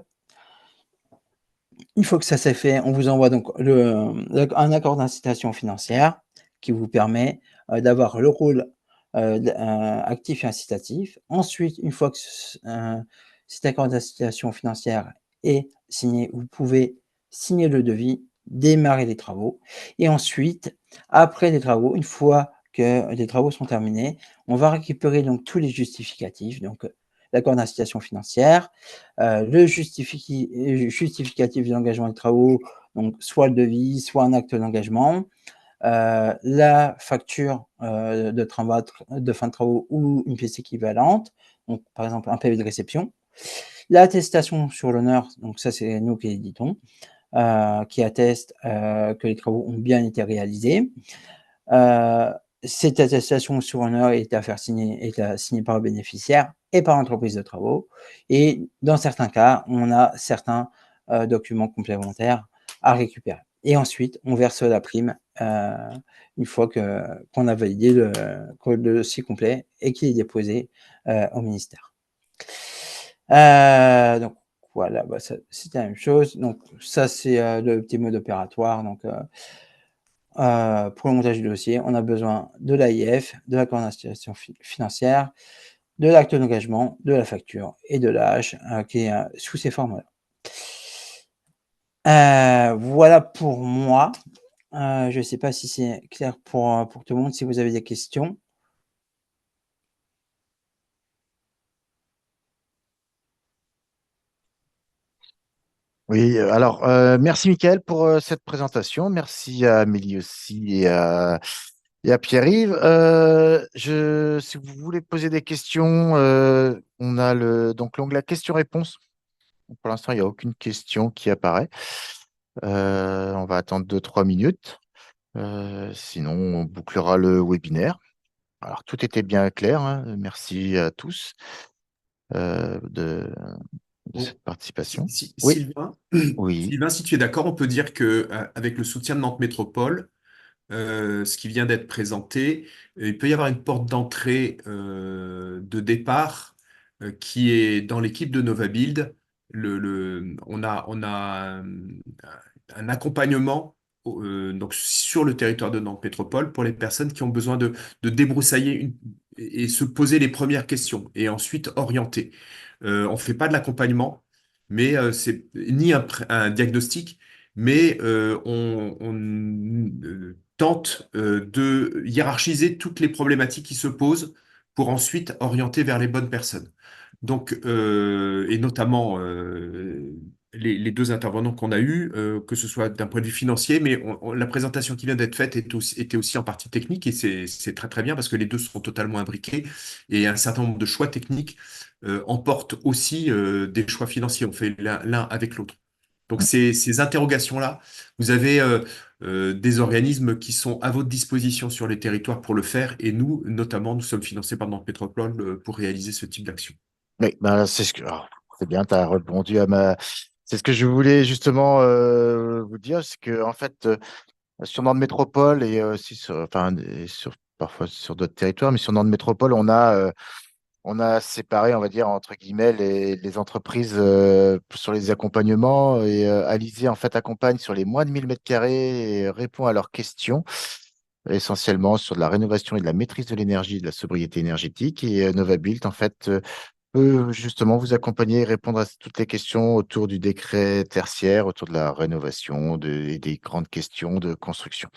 Une fois que ça s'est fait, on vous envoie donc un accord d'incitation financière qui vous permet d'avoir le rôle actif et incitatif. Ensuite, une fois que cet accord d'incitation financière est signé, vous pouvez signer le devis, démarrer les travaux. Et ensuite, après les travaux, une fois que les travaux sont terminés, on va récupérer donc tous les justificatifs, donc l'accord d'incitation financière, le justificatif d'engagement des travaux, donc soit le devis, soit un acte d'engagement, la facture de fin de travaux ou une pièce équivalente, donc par exemple un PV de réception, l'attestation sur l'honneur, donc ça c'est nous qui l'éditons, qui atteste que les travaux ont bien été réalisés. Cette attestation sur honneur est à signer par le bénéficiaire et par l'entreprise de travaux. Et dans certains cas, on a certains documents complémentaires à récupérer. Et ensuite, on verse la prime une fois qu'on a validé que le dossier complet et qu'il est déposé au ministère. Donc voilà, c'était la même chose. Donc ça, c'est le petit mode opératoire. Donc pour le montage du dossier, on a besoin de l'AIF, de l'accord d'incitation financière, de l'acte d'engagement, de la facture et de l'AH qui est sous ces formes-là. Voilà pour moi. Je ne sais pas si c'est clair pour tout le monde, si vous avez des questions. Oui, alors merci Mickaël pour cette présentation. Merci à Amélie aussi et à Pierre-Yves. Si vous voulez poser des questions, on a donc l'onglet questions-réponses. Pour l'instant, il n'y a aucune question qui apparaît. On va attendre 2-3 minutes. Sinon, on bouclera le webinaire. Alors, tout était bien clair, hein. Merci à tous de Bon, cette participation. Oui, oui. Sylvain, si tu es d'accord, on peut dire que avec le soutien de Nantes Métropole, ce qui vient d'être présenté, il peut y avoir une porte d'entrée de départ qui est dans l'équipe de NovaBuild. On a un accompagnement donc sur le territoire de Nantes Métropole pour les personnes qui ont besoin de débroussailler et se poser les premières questions et ensuite orienter. On ne fait pas de l'accompagnement, mais c'est ni un diagnostic, mais on tente de hiérarchiser toutes les problématiques qui se posent pour ensuite orienter vers les bonnes personnes. Donc, et notamment les deux intervenants qu'on a eus, que ce soit d'un point de vue financier, mais la présentation qui vient d'être faite était aussi en partie technique et c'est très très bien parce que les deux sont totalement imbriqués et un certain nombre de choix techniques emportent aussi des choix financiers. On fait l'un avec l'autre. Donc ces interrogations-là, vous avez des organismes qui sont à votre disposition sur les territoires pour le faire et nous, notamment, nous sommes financés par Nantes Métropole pour réaliser ce type d'action. Oui, ben, c'est bien, tu as répondu à C'est ce que je voulais justement vous dire, c'est que en fait, sur Nantes Métropole et aussi parfois sur d'autres territoires, mais sur Nantes Métropole, on a séparé, on va dire, entre guillemets, les entreprises sur les accompagnements et Alizé, en fait, accompagne sur les moins de 1000 mètres carrés et répond à leurs questions, essentiellement sur de la rénovation et de la maîtrise de l'énergie et de la sobriété énergétique. Et NovaBuild, en fait, peut justement vous accompagner et répondre à toutes les questions autour du décret tertiaire, autour de la rénovation et des grandes questions de construction.